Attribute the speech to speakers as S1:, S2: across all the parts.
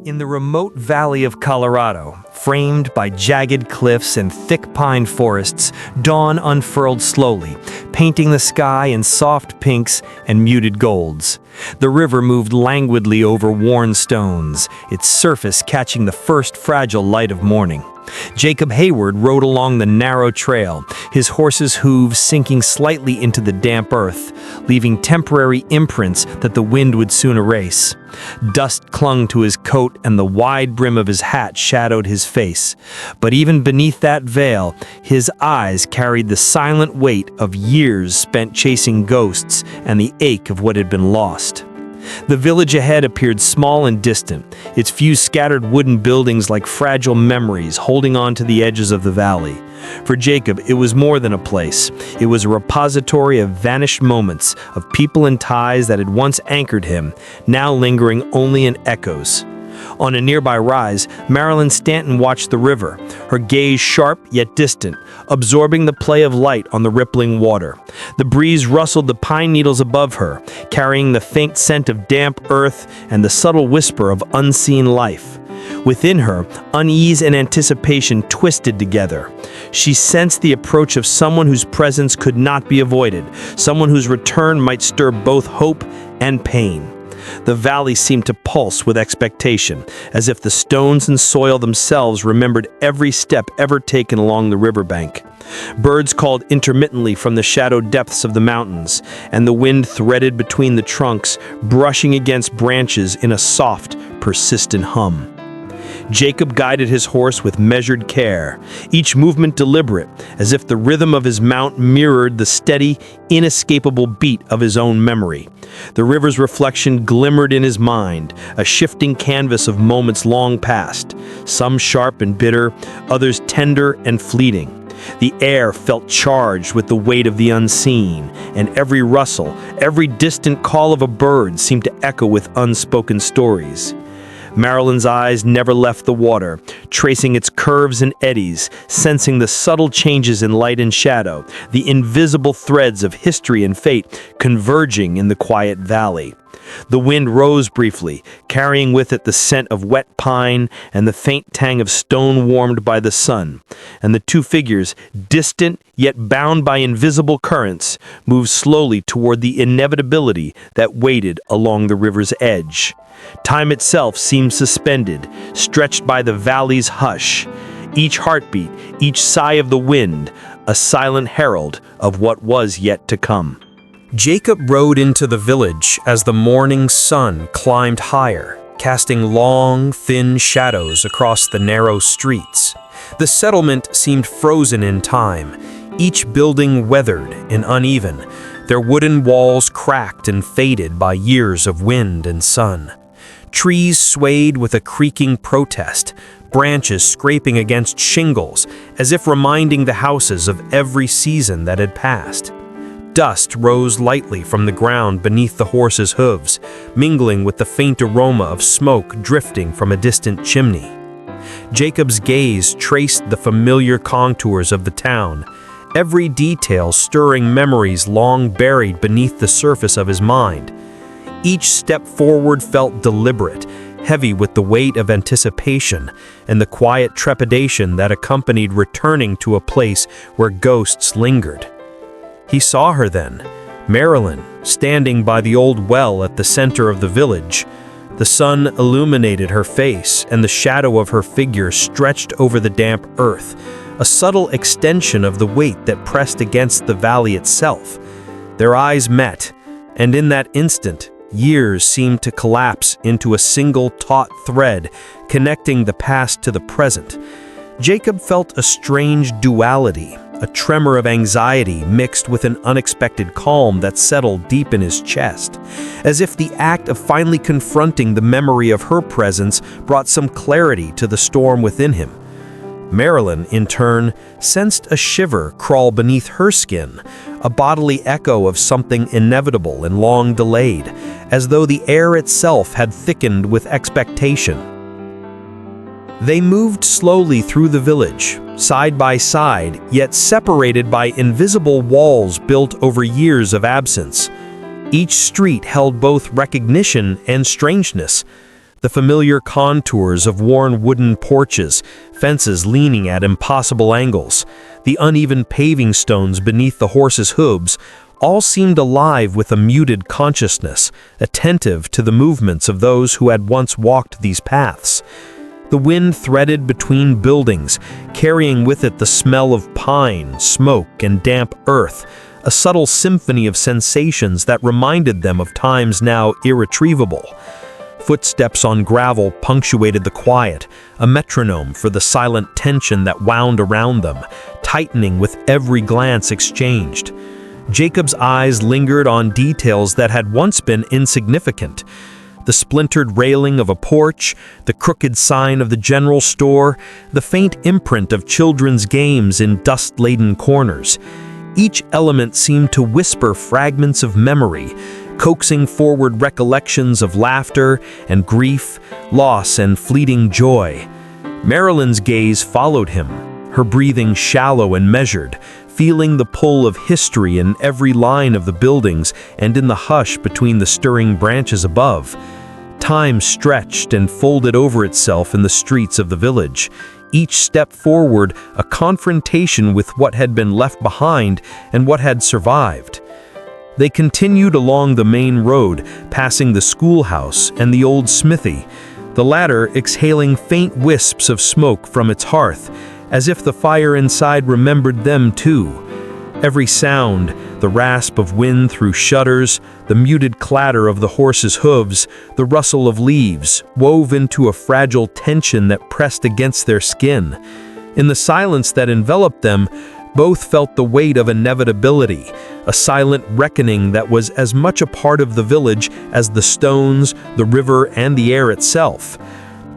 S1: In the remote valley of Colorado, framed by jagged cliffs and thick pine forests, dawn unfurled slowly, painting the sky in soft pinks and muted golds. The river moved languidly over worn stones, its surface catching the first fragile light of morning. Jacob Hayward rode along the narrow trail, his horse's hooves sinking slightly into the damp earth, leaving temporary imprints that the wind would soon erase. Dust clung to his coat and the wide brim of his hat shadowed his face. But even beneath that veil, his eyes carried the silent weight of years spent chasing ghosts and the ache of what had been lost. The village ahead appeared small and distant, its few scattered wooden buildings like fragile memories holding on to the edges of the valley. For Jacob, it was more than a place. It was a repository of vanished moments, of people and ties that had once anchored him, now lingering only in echoes. On a nearby rise, Marilyn Stanton watched the river, her gaze sharp yet distant, absorbing the play of light on the rippling water. The breeze rustled the pine needles above her, carrying the faint scent of damp earth and the subtle whisper of unseen life. Within her, unease and anticipation twisted together. She sensed the approach of someone whose presence could not be avoided, someone whose return might stir both hope and pain. The valley seemed to pulse with expectation, as if the stones and soil themselves remembered every step ever taken along the riverbank. Birds called intermittently from the shadowed depths of the mountains, and the wind threaded between the trunks, brushing against branches in a soft, persistent hum. Jacob guided his horse with measured care, each movement deliberate, as if the rhythm of his mount mirrored the steady, inescapable beat of his own memory. The river's reflection glimmered in his mind, a shifting canvas of moments long past, some sharp and bitter, others tender and fleeting. The air felt charged with the weight of the unseen, and every rustle, every distant call of a bird seemed to echo with unspoken stories. Marilyn's eyes never left the water, tracing its curves and eddies, sensing the subtle changes in light and shadow, the invisible threads of history and fate converging in the quiet valley. The wind rose briefly, carrying with it the scent of wet pine and the faint tang of stone warmed by the sun, and the two figures, distant yet bound by invisible currents, moved slowly toward the inevitability that waited along the river's edge. Time itself seemed suspended, stretched by the valley's hush. Each heartbeat, each sigh of the wind, a silent herald of what was yet to come. Jacob rode into the village as the morning sun climbed higher, casting long, thin shadows across the narrow streets. The settlement seemed frozen in time, each building weathered and uneven, their wooden walls cracked and faded by years of wind and sun. Trees swayed with a creaking protest, branches scraping against shingles, as if reminding the houses of every season that had passed. Dust rose lightly from the ground beneath the horses' hooves, mingling with the faint aroma of smoke drifting from a distant chimney. Jacob's gaze traced the familiar contours of the town, every detail stirring memories long buried beneath the surface of his mind. Each step forward felt deliberate, heavy with the weight of anticipation and the quiet trepidation that accompanied returning to a place where ghosts lingered. He saw her then, Marilyn, standing by the old well at the center of the village. The sun illuminated her face, and the shadow of her figure stretched over the damp earth, a subtle extension of the weight that pressed against the valley itself. Their eyes met, and in that instant, years seemed to collapse into a single taut thread, connecting the past to the present. Jacob felt a strange duality, a tremor of anxiety mixed with an unexpected calm that settled deep in his chest, as if the act of finally confronting the memory of her presence brought some clarity to the storm within him. Marilyn, in turn, sensed a shiver crawl beneath her skin, a bodily echo of something inevitable and long delayed, as though the air itself had thickened with expectation. They moved slowly through the village, side by side, yet separated by invisible walls built over years of absence. Each street held both recognition and strangeness. The familiar contours of worn wooden porches, fences leaning at impossible angles, the uneven paving stones beneath the horses' hooves, all seemed alive with a muted consciousness, attentive to the movements of those who had once walked these paths. The wind threaded between buildings, carrying with it the smell of pine, smoke, and damp earth, a subtle symphony of sensations that reminded them of times now irretrievable. Footsteps on gravel punctuated the quiet, a metronome for the silent tension that wound around them, tightening with every glance exchanged. Jacob's eyes lingered on details that had once been insignificant. The splintered railing of a porch, the crooked sign of the general store, the faint imprint of children's games in dust-laden corners. Each element seemed to whisper fragments of memory, coaxing forward recollections of laughter and grief, loss and fleeting joy. Marilyn's gaze followed him, her breathing shallow and measured, feeling the pull of history in every line of the buildings and in the hush between the stirring branches above. Time stretched and folded over itself in the streets of the village, each step forward a confrontation with what had been left behind and what had survived. They continued along the main road, passing the schoolhouse and the old smithy, the latter exhaling faint wisps of smoke from its hearth, as if the fire inside remembered them too. Every sound, the rasp of wind through shutters, the muted clatter of the horses' hooves, the rustle of leaves, wove into a fragile tension that pressed against their skin. In the silence that enveloped them, both felt the weight of inevitability, a silent reckoning that was as much a part of the village as the stones, the river, and the air itself.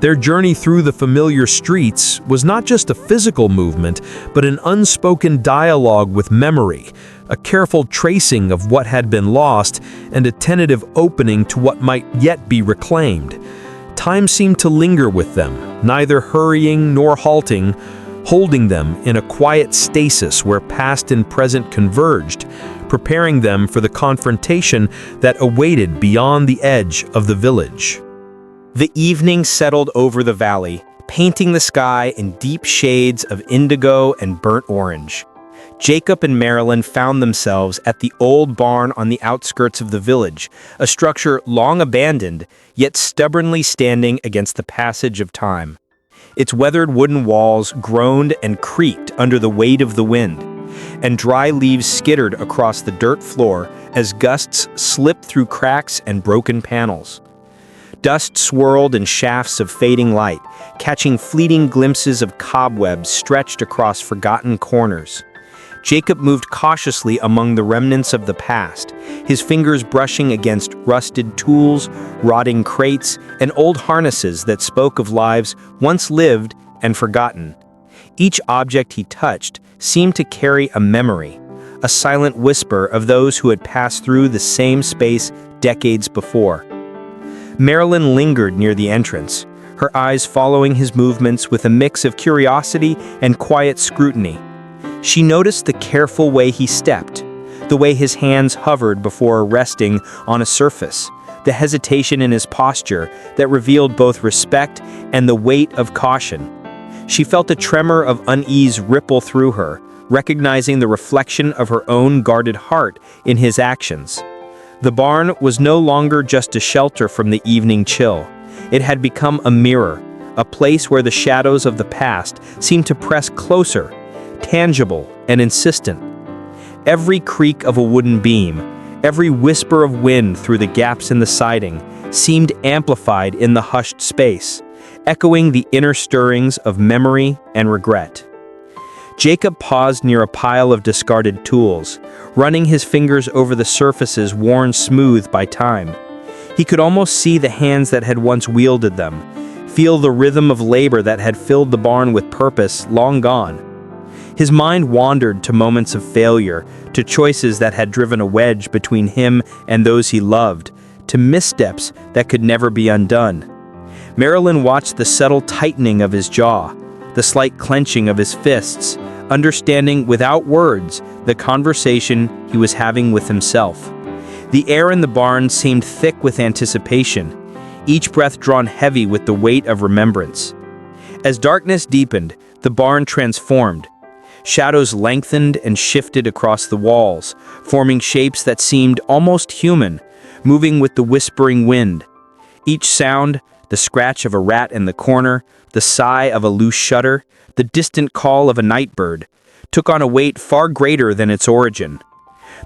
S1: Their journey through the familiar streets was not just a physical movement, but an unspoken dialogue with memory, a careful tracing of what had been lost, and a tentative opening to what might yet be reclaimed. Time seemed to linger with them, neither hurrying nor halting, holding them in a quiet stasis where past and present converged, preparing them for the confrontation that awaited beyond the edge of the village.
S2: The evening settled over the valley, painting the sky in deep shades of indigo and burnt orange. Jacob and Marilyn found themselves at the old barn on the outskirts of the village, a structure long abandoned, yet stubbornly standing against the passage of time. Its weathered wooden walls groaned and creaked under the weight of the wind, and dry leaves skittered across the dirt floor as gusts slipped through cracks and broken panels. Dust swirled in shafts of fading light, catching fleeting glimpses of cobwebs stretched across forgotten corners. Jacob moved cautiously among the remnants of the past, his fingers brushing against rusted tools, rotting crates, and old harnesses that spoke of lives once lived and forgotten. Each object he touched seemed to carry a memory, a silent whisper of those who had passed through the same space decades before. Marilyn lingered near the entrance, her eyes following his movements with a mix of curiosity and quiet scrutiny. She noticed the careful way he stepped, the way his hands hovered before resting on a surface, the hesitation in his posture that revealed both respect and the weight of caution. She felt a tremor of unease ripple through her, recognizing the reflection of her own guarded heart in his actions. The barn was no longer just a shelter from the evening chill. It had become a mirror, a place where the shadows of the past seemed to press closer, tangible and insistent. Every creak of a wooden beam, every whisper of wind through the gaps in the siding, seemed amplified in the hushed space, echoing the inner stirrings of memory and regret. Jacob paused near a pile of discarded tools, running his fingers over the surfaces worn smooth by time. He could almost see the hands that had once wielded them, feel the rhythm of labor that had filled the barn with purpose long gone. His mind wandered to moments of failure, to choices that had driven a wedge between him and those he loved, to missteps that could never be undone. Marilyn watched the subtle tightening of his jaw, the slight clenching of his fists, understanding without words the conversation he was having with himself. The air in the barn seemed thick with anticipation. each breath drawn heavy with the weight of remembrance. As darkness deepened, the barn transformed. Shadows lengthened and shifted across the walls, forming shapes that seemed almost human, moving with the whispering wind. Each sound, the scratch of a rat in the corner, the sigh of a loose shutter, the distant call of a night bird, took on a weight far greater than its origin.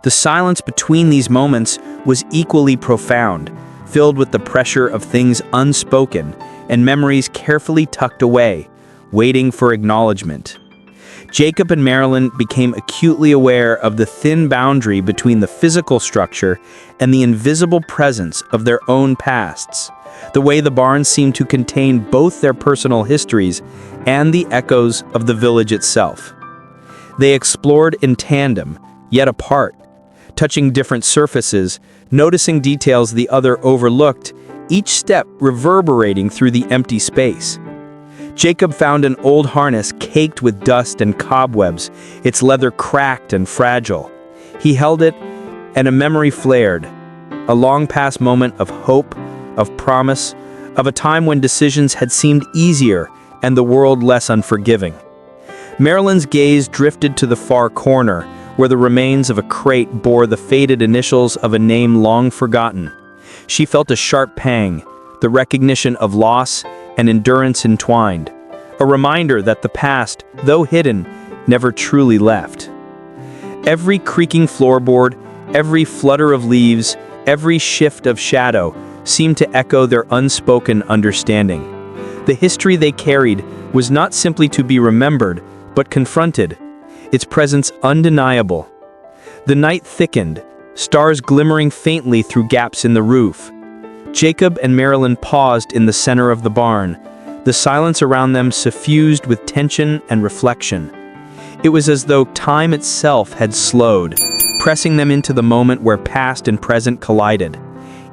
S2: The silence between these moments was equally profound, filled with the pressure of things unspoken and memories carefully tucked away, waiting for acknowledgement. Jacob and Marilyn became acutely aware of the thin boundary between the physical structure and the invisible presence of their own pasts, the way the barn seemed to contain both their personal histories and the echoes of the village itself. They explored in tandem, yet apart, touching different surfaces, noticing details the other overlooked, each step reverberating through the empty space. Jacob found an old harness caked with dust and cobwebs, its leather cracked and fragile. He held it, and a memory flared, a long-past moment of hope, of promise, of a time when decisions had seemed easier and the world less unforgiving. Marilyn's gaze drifted to the far corner, where the remains of a crate bore the faded initials of a name long forgotten. She felt a sharp pang, the recognition of loss and endurance entwined, a reminder that the past, though hidden, never truly left. Every creaking floorboard, every flutter of leaves, every shift of shadow seemed to echo their unspoken understanding. The history they carried was not simply to be remembered, but confronted, its presence undeniable. The night thickened, stars glimmering faintly through gaps in the roof. Jacob and Marilyn paused in the center of the barn, the silence around them suffused with tension and reflection. It was as though time itself had slowed, pressing them into the moment where past and present collided.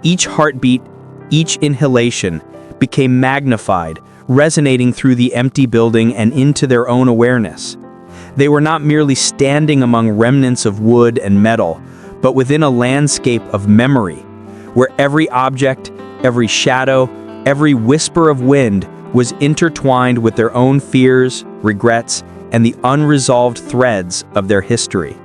S2: Each heartbeat, each inhalation, became magnified, resonating through the empty building and into their own awareness. They were not merely standing among remnants of wood and metal, but within a landscape of memory, where every object, every shadow, every whisper of wind was intertwined with their own fears, regrets, and the unresolved threads of their history.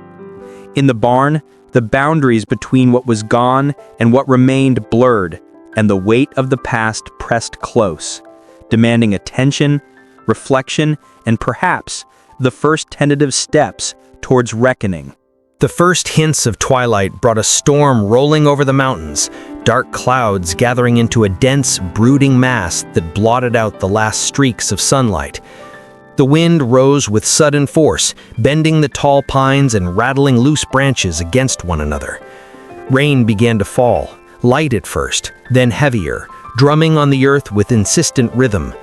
S2: In the barn, the boundaries between what was gone and what remained blurred, and the weight of the past pressed close, demanding attention, reflection, and perhaps the first tentative steps towards reckoning.
S1: The first hints of twilight brought a storm rolling over the mountains, dark clouds gathering into a dense, brooding mass that blotted out the last streaks of sunlight. The wind rose with sudden force, bending the tall pines and rattling loose branches against one another. Rain began to fall, light at first, then heavier, drumming on the earth with insistent rhythm.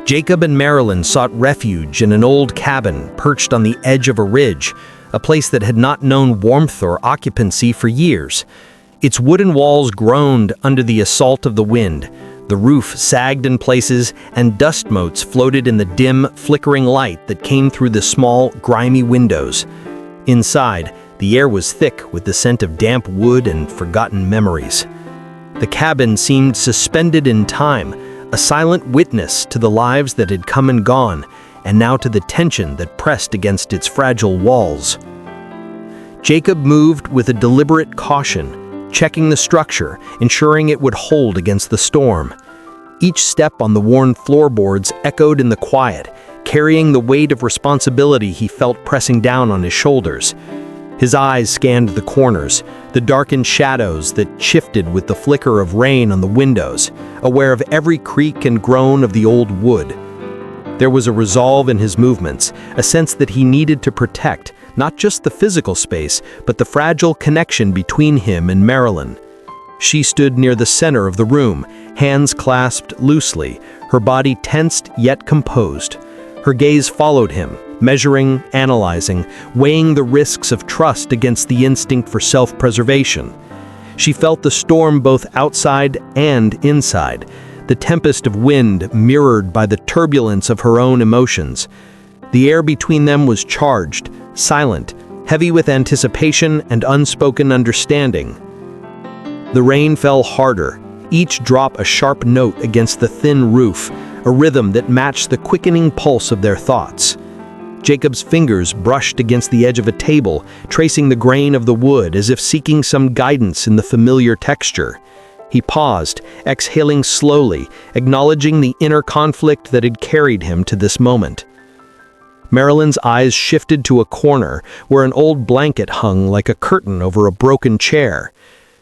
S1: Jacob and Marilyn sought refuge in an old cabin perched on the edge of a ridge, a place that had not known warmth or occupancy for years. Its wooden walls groaned under the assault of the wind. The roof sagged in places, and dust motes floated in the dim, flickering light that came through the small, grimy windows. Inside, the air was thick with the scent of damp wood and forgotten memories. The cabin seemed suspended in time, a silent witness to the lives that had come and gone, and now to the tension that pressed against its fragile walls. Jacob moved with a deliberate caution, checking the structure, ensuring it would hold against the storm. Each step on the worn floorboards echoed in the quiet, carrying the weight of responsibility he felt pressing down on his shoulders. His eyes scanned the corners, the darkened shadows that shifted with the flicker of rain on the windows, aware of every creak and groan of the old wood. There was a resolve in his movements, a sense that he needed to protect not just the physical space, but the fragile connection between him and Marilyn. She stood near the center of the room, hands clasped loosely, her body tensed yet composed. Her gaze followed him, measuring, analyzing, weighing the risks of trust against the instinct for self-preservation. She felt the storm both outside and inside, the tempest of wind mirrored by the turbulence of her own emotions. The air between them was charged, silent, heavy with anticipation and unspoken understanding. The rain fell harder,
S2: each drop a sharp note against the thin roof, a rhythm that matched the quickening pulse of their thoughts. Jacob's fingers brushed against the edge of a table, tracing the grain of the wood as if seeking some guidance in the familiar texture. He paused, exhaling slowly, acknowledging the inner conflict that had carried him to this moment. Marilyn's eyes shifted to a corner where an old blanket hung like a curtain over a broken chair.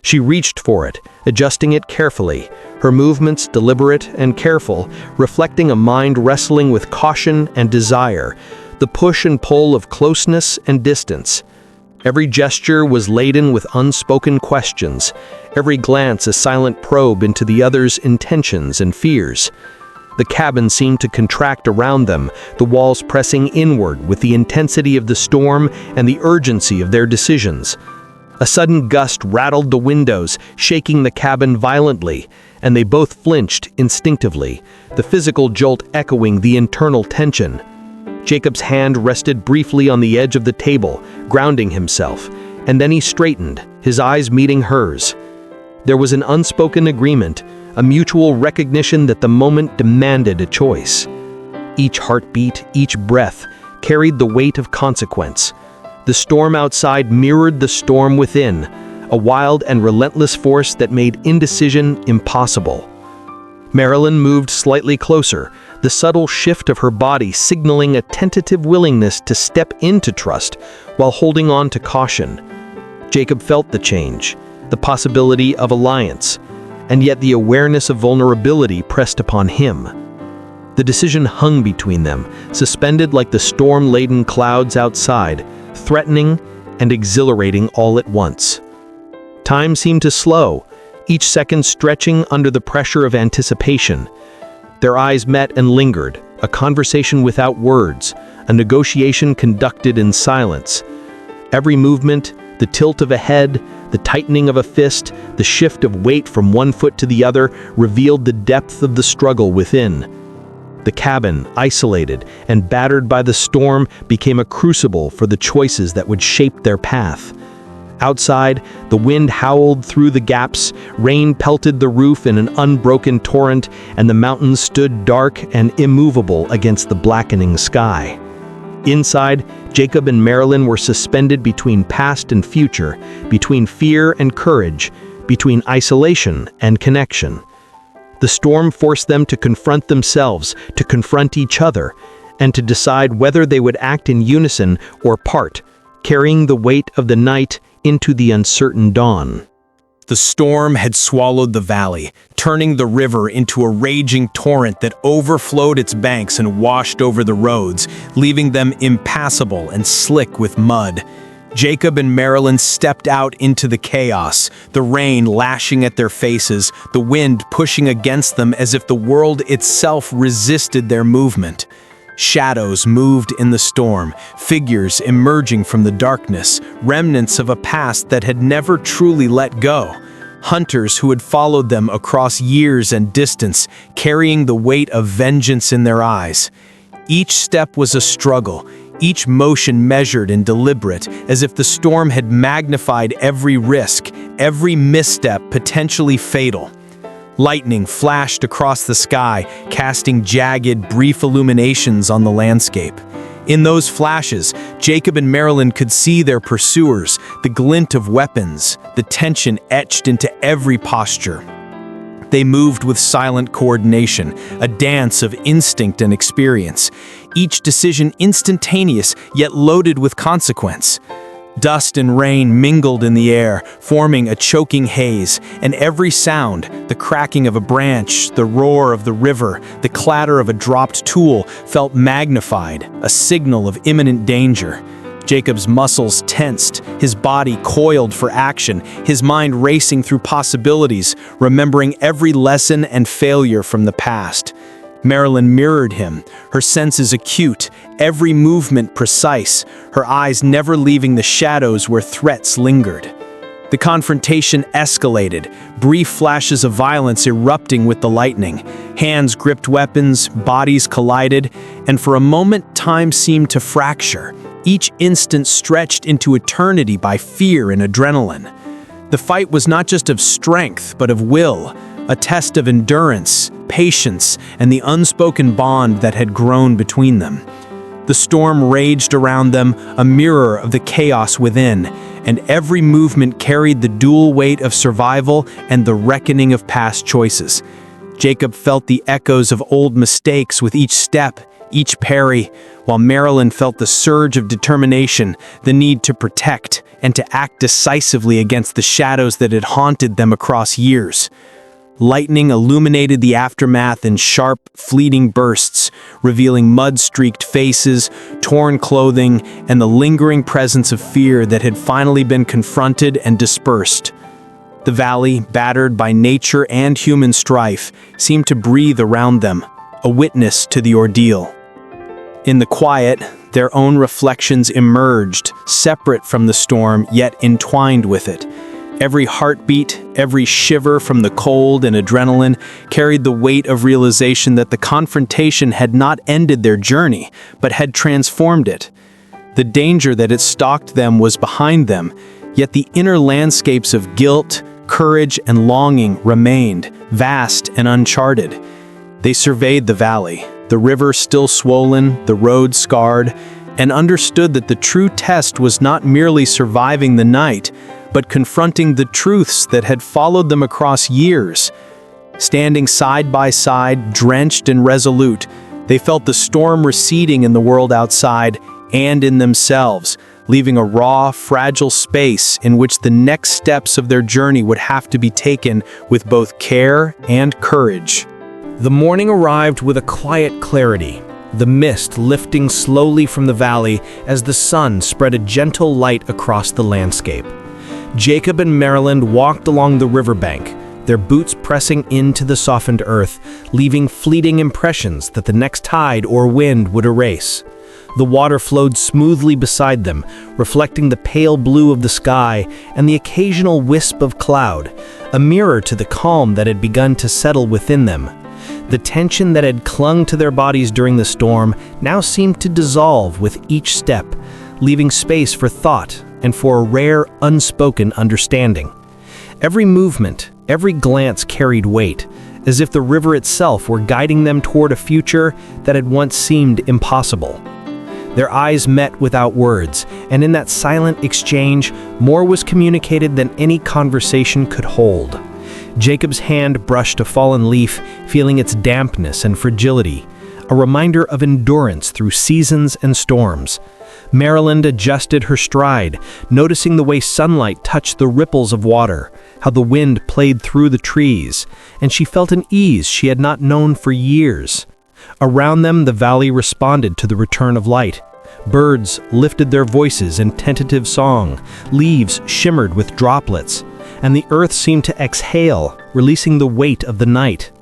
S2: She reached for it, adjusting it carefully, her movements deliberate and careful, reflecting a mind wrestling with caution and desire, the push and pull of closeness and distance. Every gesture was laden with unspoken questions, every glance a silent probe into the other's intentions and fears. The cabin seemed to contract around them, the walls pressing inward with the intensity of the storm and the urgency of their decisions. A sudden gust rattled the windows, shaking the cabin violently, and they both flinched instinctively, the physical jolt echoing the internal tension. Jacob's hand rested briefly on the edge of the table, grounding himself, and then he straightened, his eyes meeting hers. There was an unspoken agreement, a mutual recognition that the moment demanded a choice. Each heartbeat, each breath, carried the weight of consequence. The storm outside mirrored the storm within, a wild and relentless force that made indecision impossible. Marilyn moved slightly closer, the subtle shift of her body signaling a tentative willingness to step into trust while holding on to caution. Jacob felt the change, the possibility of alliance, and yet the awareness of vulnerability pressed upon him. The decision hung between them, suspended like the storm-laden clouds outside, threatening and exhilarating all at once. Time seemed to slow, each second stretching under the pressure of anticipation. Their eyes met and lingered, a conversation without words, a negotiation conducted in silence. Every movement, the tilt of a head, the tightening of a fist, the shift of weight from one foot to the other revealed the depth of the struggle within. The cabin, isolated and battered by the storm, became a crucible for the choices that would shape their path. Outside, the wind howled through the gaps, rain pelted the roof in an unbroken torrent, and the mountains stood dark and immovable against the blackening sky. Inside, Jacob and Marilyn were suspended between past and future, between fear and courage, between isolation and connection. The storm forced them to confront themselves, to confront each other, and to decide whether they would act in unison or part, carrying the weight of the night into the uncertain dawn.
S1: The storm had swallowed the valley, turning the river into a raging torrent that overflowed its banks and washed over the roads, leaving them impassable and slick with mud. Jacob and Marilyn stepped out into the chaos, the rain lashing at their faces, the wind pushing against them as if the world itself resisted their movement. Shadows moved in the storm, figures emerging from the darkness, remnants of a past that had never truly let go. Hunters who had followed them across years and distance, carrying the weight of vengeance in their eyes. Each step was a struggle, each motion measured and deliberate, as if the storm had magnified every risk, every misstep potentially fatal. Lightning flashed across the sky, casting jagged, brief illuminations on the landscape. In those flashes, Jacob and Marilyn could see their pursuers, the glint of weapons, the tension etched into every posture. They moved with silent coordination, a dance of instinct and experience, each decision instantaneous yet loaded with consequence. Dust and rain mingled in the air, forming a choking haze, and every sound, the cracking of a branch, the roar of the river, the clatter of a dropped tool, felt magnified, a signal of imminent danger. Jacob's muscles tensed, his body coiled for action, his mind racing through possibilities, remembering every lesson and failure from the past. Marilyn mirrored him, her senses acute, every movement precise, her eyes never leaving the shadows where threats lingered. The confrontation escalated, brief flashes of violence erupting with the lightning. Hands gripped weapons, bodies collided, and for a moment time seemed to fracture, each instant stretched into eternity by fear and adrenaline. The fight was not just of strength, but of will,
S2: a test of endurance, patience, and the unspoken bond that had grown between them. The storm raged around them, a mirror of the chaos within, and every movement carried the dual weight of survival and the reckoning of past choices. Jacob felt the echoes of old mistakes with each step, each parry, while Marilyn felt the surge of determination, the need to protect, and to act decisively against the shadows that had haunted them across years. Lightning illuminated the aftermath in sharp, fleeting bursts, revealing mud-streaked faces, torn clothing, and the lingering presence of fear that had finally been confronted and dispersed. The valley, battered by nature and human strife, seemed to breathe around them, a witness to the ordeal. In the quiet, their own reflections emerged, separate from the storm, yet entwined with it. Every heartbeat, every shiver from the cold and adrenaline carried the weight of realization that the confrontation had not ended their journey, but had transformed it. The danger that had stalked them was behind them, yet the inner landscapes of guilt, courage, and longing remained, vast and uncharted. They surveyed the valley, the river still swollen, the road scarred, and understood that the true test was not merely surviving the night, but confronting the truths that had followed them across years. Standing side by side, drenched and resolute, they felt the storm receding in the world outside and in themselves, leaving a raw, fragile space in which the next steps of their journey would have to be taken with both care and courage.
S1: The morning arrived with a quiet clarity, the mist lifting slowly from the valley as the sun spread a gentle light across the landscape. Jacob and Marilyn walked along the riverbank, their boots pressing into the softened earth, leaving fleeting impressions that the next tide or wind would erase. The water flowed smoothly beside them, reflecting the pale blue of the sky and the occasional wisp of cloud, a mirror to the calm that had begun to settle within them. The tension that had clung to their bodies during the storm now seemed to dissolve with each step, leaving space for thought and for a rare, unspoken understanding. Every movement, every glance carried weight, as if the river itself were guiding them toward a future that had once seemed impossible. Their eyes met without words, and in that silent exchange, more was communicated than any conversation could hold. Jacob's hand brushed a fallen leaf, feeling its dampness and fragility, a reminder of endurance through seasons and storms. Marilyn adjusted her stride, noticing the way sunlight touched the ripples of water, how the wind played through the trees, and she felt an ease she had not known for years. Around them, the valley responded to the return of light. Birds lifted their voices in tentative song, leaves shimmered with droplets, and the earth seemed to exhale, releasing the weight of the night.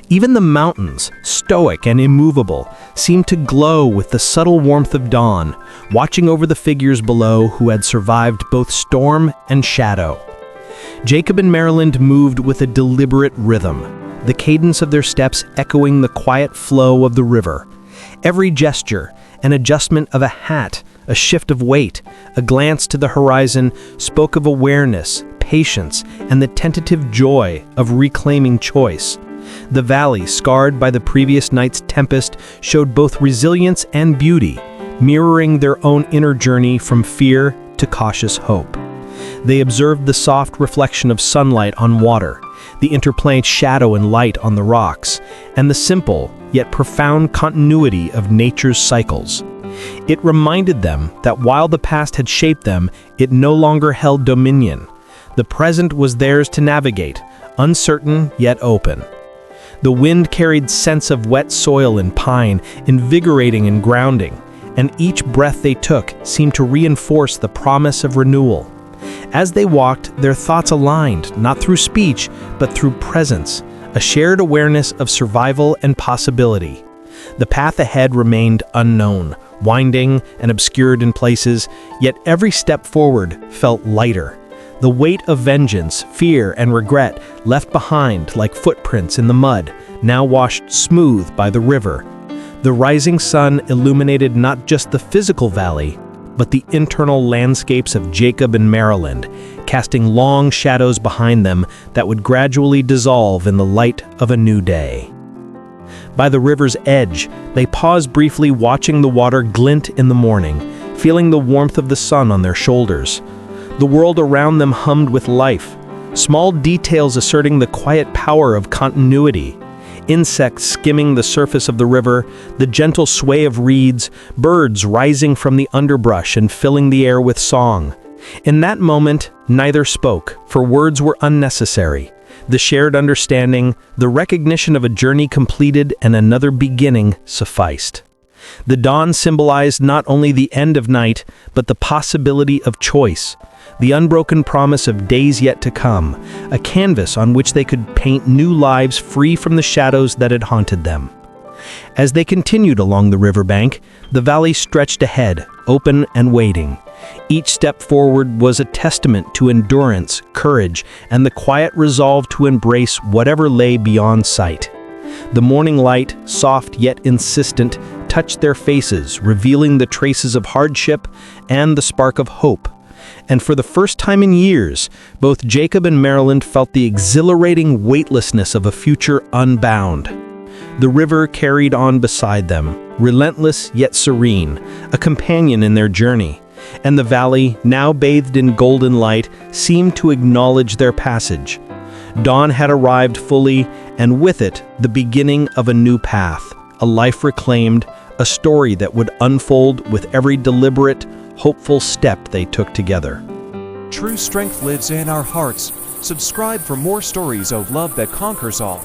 S1: Even the mountains, stoic and immovable, seemed to glow with the subtle warmth of dawn, watching over the figures below who had survived both storm and shadow. Jacob and Marilyn moved with a deliberate rhythm, the cadence of their steps echoing the quiet flow of the river. Every gesture, an adjustment of a hat, a shift of weight, a glance to the horizon spoke of awareness, patience, and the tentative joy of reclaiming choice. The valley, scarred by the previous night's tempest, showed both resilience and beauty, mirroring their own inner journey from fear to cautious hope. They observed the soft reflection of sunlight on water, the interplaying shadow and light on the rocks, and the simple yet profound continuity of nature's cycles. It reminded them that while the past had shaped them, it no longer held dominion. The present was theirs to navigate, uncertain yet open. The wind carried scents of wet soil and pine, invigorating and grounding, and each breath they took seemed to reinforce the promise of renewal. As they walked, their thoughts aligned, not through speech, but through presence, a shared awareness of survival and possibility. The path ahead remained unknown, winding and obscured in places, yet every step forward felt lighter. The weight of vengeance, fear, and regret left behind like footprints in the mud, now washed smooth by the river. The rising sun illuminated not just the physical valley, but the internal landscapes of Jacob and Maryland,
S2: casting long shadows behind them that would gradually dissolve in the light of a new day. By the river's edge, they paused briefly, watching the water glint in the morning, feeling the warmth of the sun on their shoulders. The world around them hummed with life, small details asserting the quiet power of continuity. Insects skimming the surface of the river, the gentle sway of reeds, birds rising from the underbrush and filling the air with song. In that moment, neither spoke, for words were unnecessary. The shared understanding, the recognition of a journey completed and another beginning sufficed. The dawn symbolized not only the end of night, but the possibility of choice, the unbroken promise of days yet to come, a canvas on which they could paint new lives free from the shadows that had haunted them. As they continued along the riverbank, the valley stretched ahead, open and waiting. Each step forward was a testament to endurance, courage, and the quiet resolve to embrace whatever lay beyond sight. The morning light, soft yet insistent, touched their faces, revealing the traces of hardship and the spark of hope. And for the first time in years, both Jacob and Marilyn felt the exhilarating weightlessness of a future unbound. The river carried on beside them, relentless yet serene, a companion in their journey. And the valley, now bathed in golden light, seemed to acknowledge their passage. Dawn had arrived fully, and with it, the beginning of a new path, a life reclaimed, a story that would unfold with every deliberate, hopeful step they took together.
S3: True strength lives in our hearts. Subscribe for more stories of love that conquers all.